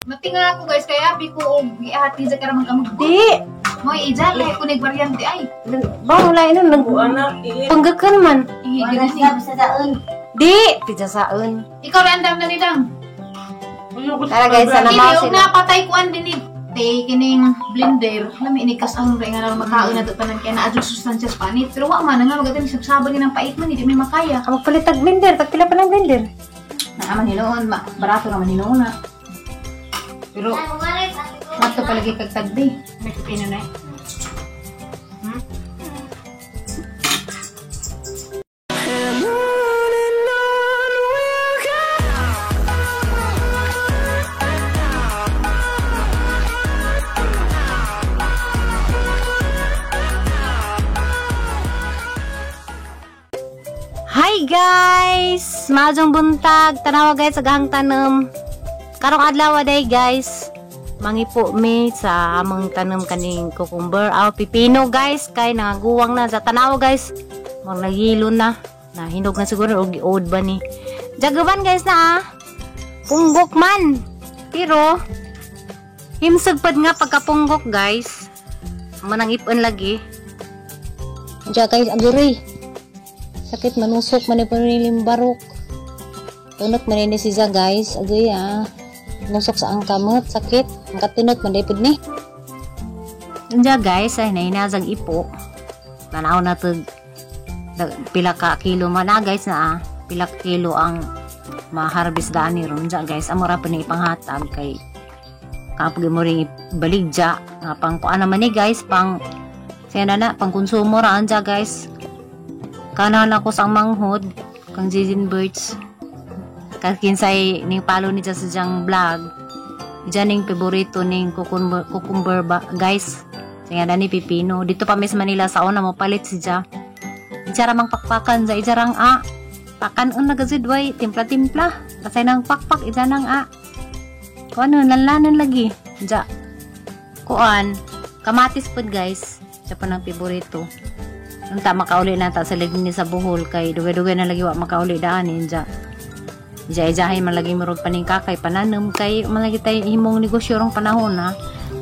Matinga ako guys kaya abi ko og giati sa karamang kamugbo. Di. Moy ijale ko nig variante ay. Bang wala ino nag panggakan man. Wala sa daon. Di, pizza saon. Ikaw rin andam na nidang. Tara guys, sana Dili og sila. napatay ko an dinid. Te kining blender lami inikas ang ray nga lang makaon na tanan kay naa sustansyas panit. Pero wa man nga magadan sabsaban ng pait man di may makaya. Ang palit tag blender, tag pila pa ng blender. Naaman hinuon, barato naman hinuon na. Pero mato palagi kag tagdi. May pino na. Hi guys! Maadjong buntag, tanawa guys, agahang tanem. Karong adlaw day guys, mangipo mi sa among tanem kaning cucumber aw pipino guys, kay nangaguwang na sa tanawa guys. Mag nagilo na, nahinog na siguro og giod ba ni. Jagaban guys na punggok man. Pero himsag pad nga pagkapunggok guys. Manang ipon lagi. Diya guys, aguri. Sakit manusok man po nilimbarok. Tunot man ni siya guys. Agay nusok sa ang kamot. Sakit. Ang katunot man dipid ni. Diya guys ay nainazang ipo. Tanaw na to pila ka kilo man guys na pila ka kilo ang ma-harvest daan ni ron. Diya guys amora pa ni ipanghatag kay kapag mo rin ibaligja nga pang kuan naman ni guys pang siya na pang konsumo raan diya guys. Kanan ako sa manghod kang Jijin Birds kakinsay ning palo ni sa jang vlog diyan ning paborito ning cucumber ba guys nga ni pipino dito pa mes Manila sa una mo palit si ja ijara mang pakpakan sa ijarang pakan un nagazidway timpla kasay nang pakpak ijanang kuan lanlanan lagi ja kuan kamatis pud guys sa panang paborito. Unta makauli na ta sa ligni sa buhol kay dugay-dugay na lagi wa makauli daan inja. Ija-ijahay man lagi murog paning kakay pananom kay man lagi tay himong negosyo rong panahon na.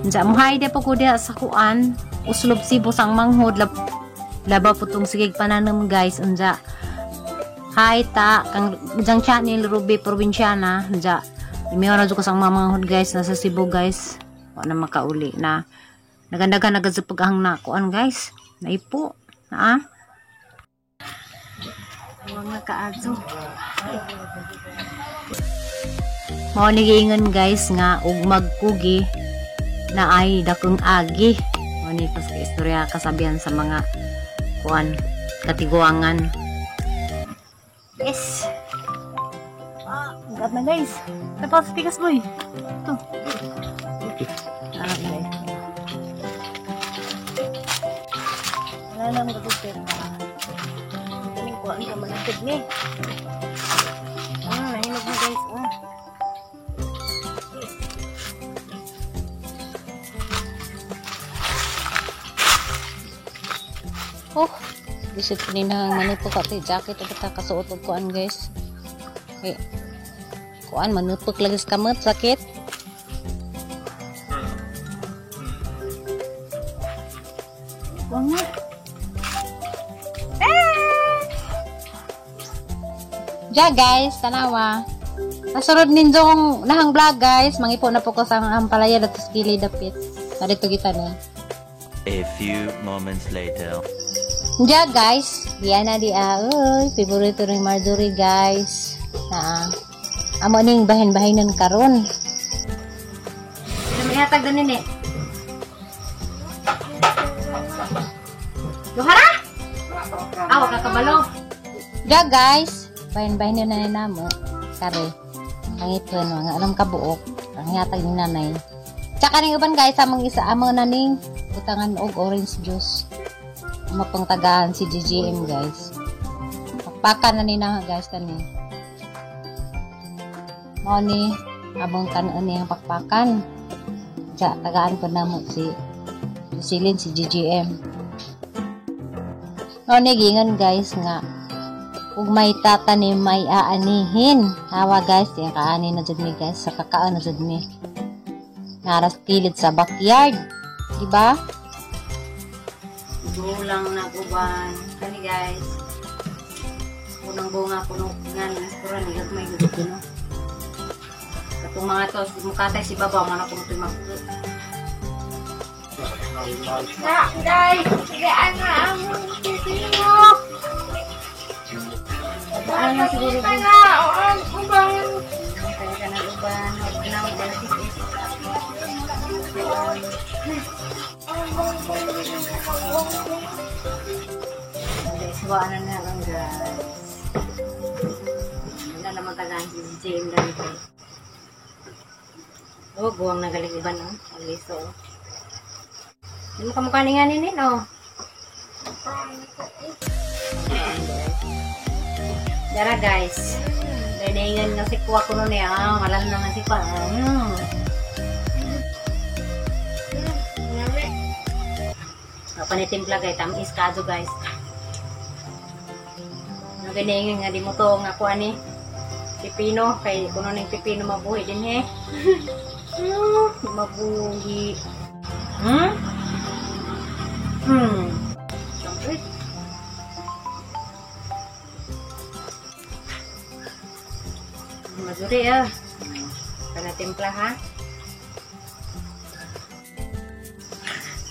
Inja muhay de po ko dia sa kuan uslob Cebu sang manghod laba putong sigig pananom guys inja. Hay ta kang jang channel Ruby probinsyana inja. Imiyon ko sang manghod guys nasa Cebu guys. Wa na makauli na. Nagandagan nagazupag ang na kuan guys. Naipo. Mga kaadso. Mao ni giingon guys nga ug magkugi na ay dakong agi. Mao ni pas ka istorya kasabihan sa mga kuan katiguangan. Yes. Gab na guys. Tapos tigas boy. To. Wala na mga gupit. Kaling kuhaan ka manatid ni. Nahinog na guys. Bisit pininahang manipok ati jacket at kasuot og kuan guys. Okay. Kuan manipok lagi sa kamot sakit. Banget. Ja guys, tanawa. Nasurod ninjong nahang vlog guys, mangipo na po ko sa ampalaya dato sa kilid dapit. Dito kita ni. A few moments later. Ja guys, diyan na di favorito ring Marjorie guys. Amo ning bahin-bahinan karon. Sino may hatag ganin ni? Luhara? Awa ka kabalo. Ja guys, bahin-bahin na namo kare pangipon nga alam ka buok ang yatag ni nanay tsaka ning uban guys among isa among naning butangan og orange juice mapangtagaan si GGM guys pakpakan na ni na guys kani mo ni abong kanon ni ang pakpakan ja tagaan ko namo si silin si GGM mo ni gingan guys nga ug may tatanim may aanihin. Hawa guys, yung kaani na jud mi guys, sa kakao na jud mi. Naras kilid sa backyard. Diba? Gulang na uban. Kani guys. Punang bunga, puno nga ni Iskura ni may gusto no. Katong mga to, mukatay si Babaw, mana kung ito'y makulit. Day, sigaan na ang pipino. Ano na siguro Kita na, ang uban. kaya ka ng uban, huwag na titis. Iswaan na lang guys. Wala naman tagaan si Jane lang ito. Oh, buwang nagaling iba no? Aliso. Hindi mo kamukha ni nga nini, no? Dara guys. Dahil nga si kuwa ko nun eh. Malam na nga si kuwa. Panitimpla guys. Tamis kado guys. Ganyan nga di mo to nga kuha ni pipino. Kay kuno ng pipino mabuhi din eh. Mabuhi. Siyempre. Mazuri ah. Panatimpla ha.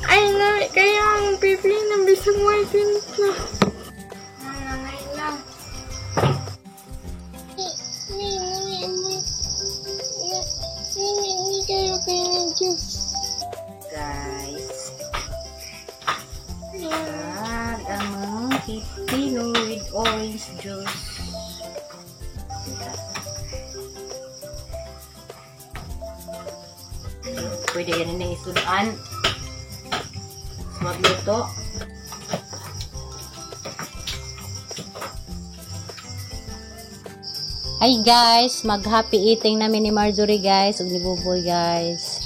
Ay, lami kaya ang pipino ng bisang may timpla. Guys. Ang pipino with orange juice. Pwede yan na isulaan. Magluto. Hi guys, mag-happy eating namin ni Marjorie guys, ug ni Buboy guys.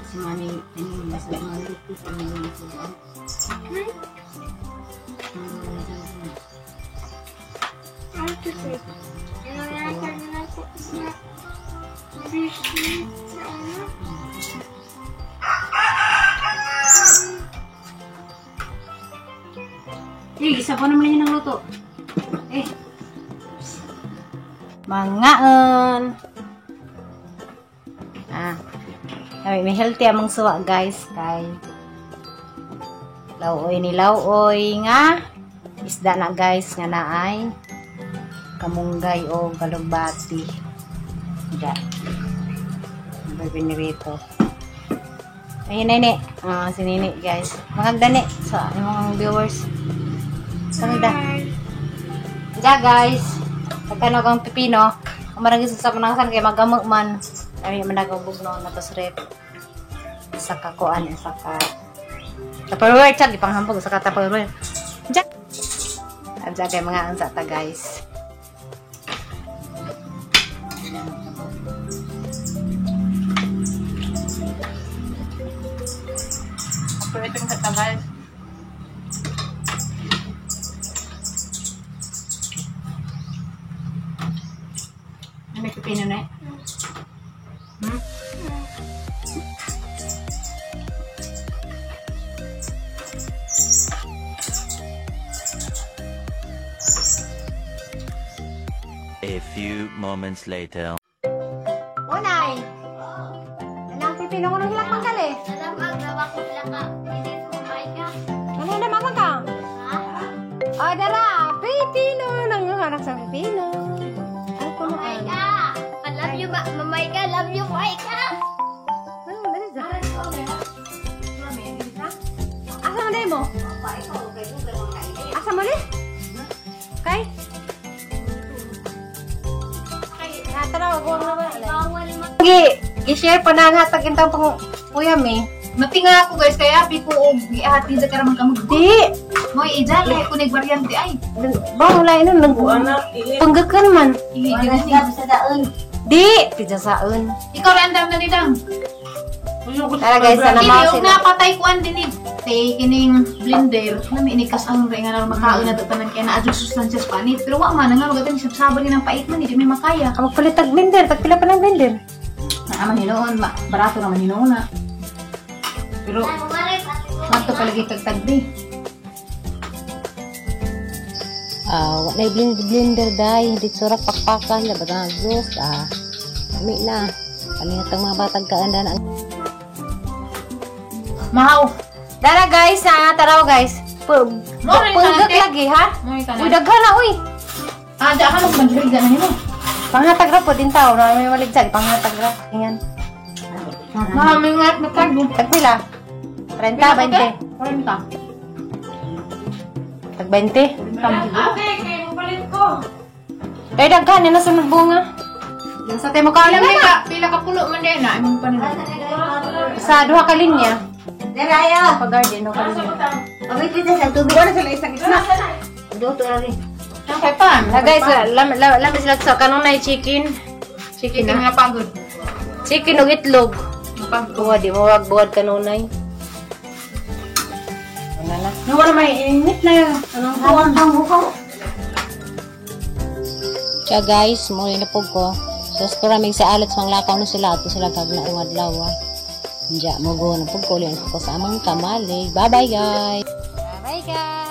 Si Mani, masarap maluto sa mga sudan. Isa pa naman yun ang luto. Mangaon. May healthy among suwa guys. Kay lauoy ni lauoy nga. Isda na guys nga naay. Kamunggay o galugbati. Isda. Binirito. Ayun nini. Si Nini guys. Maganda ni sa imong viewers. Sangda. Ja guys. Pagkano kang pipino, maragi sa panangasan kay magamot man. Ay managabog no natos rep. Sa kakuan sa ka. Tupperware chat di panghambog sa Tupperware. Ja. Adja kay mga ansa ta guys. Pwede itong katabal. May pipino na eh. A few moments later. Unay! Anong pipino mo nang hilang mangkali? Alam ang gawa ko lang ka. Hindi sumay ka. Ano na mama ka? O, dala! Pipino! Nangaharap sa pipino. Ay, Mamay ka. I love you, mamay ka. Love you, mamay ka. Ano, dali sa? Asa mo dahil mo? Asa mo li? Kay? Nataraw, huwag na ba? Bawal mo. I-share pa na ang hatag yung pang puyam eh. Matinga ako guys, kaya abi ko og giahati sa karamang kamog. Di! Moy ijala ko nig variante ay. Bang, wala yun. Panggag ka naman. Sa daon. Di! Pidya saon. Ikaw random na nidang. Tara guys, sana Dili mga og sila. napatay kuan dinig. tay kining blender lami inikas ang rengan makaon na tanan kaya na adyo sustansyas panit pero wa man nga magatan sabsaban ni ng pait man di may makaya. Ang magpalit tag blender, tagpila pa ng blender. Naaman hinoon, barato naman hinoon na. Pero mato palagi tagtagdi. Wala blender dahil hindi surak pakpakan na batang juice. Kami na. Kalingatang mga batang kaanda na. Mahaw. Dara guys, taraw guys. Pulgak lagi ha? Uy, daghan na uy. Daan ka magmandriga na nimo. Panghatag ra po din tao na may maligsan. Panghatag ra. Ingan. Mamingat na tagdi. Tagpila? 30, 20. 40. Tag 20. Siguro. Ay, daghan. Yan na sunod bunga. Yung sa tayo makalang pila ka pulo man din na. Imong panin. Sa duha ka linya. Deraya. Pag-garden o ka linya. Abit kita sa tubig. Wala sila isang isna. Doto ra rin. Ang pan. Guys, lamis sila sa kanong na chicken. Chicken Chicken na. nga pagod. Chicken o itlog. Buwad, di mo buwad kanunay. Wala na. Nawala may init na yun. Anong huwag ang hukaw? Siya guys, muli na po ko. So, maraming sa alat sa mga lakaw na sila. Ato sila kaglaong adlaw. Diya, mo go na po ko. Liyan ko sa amang kamali. Bye-bye guys. Bye-bye guys.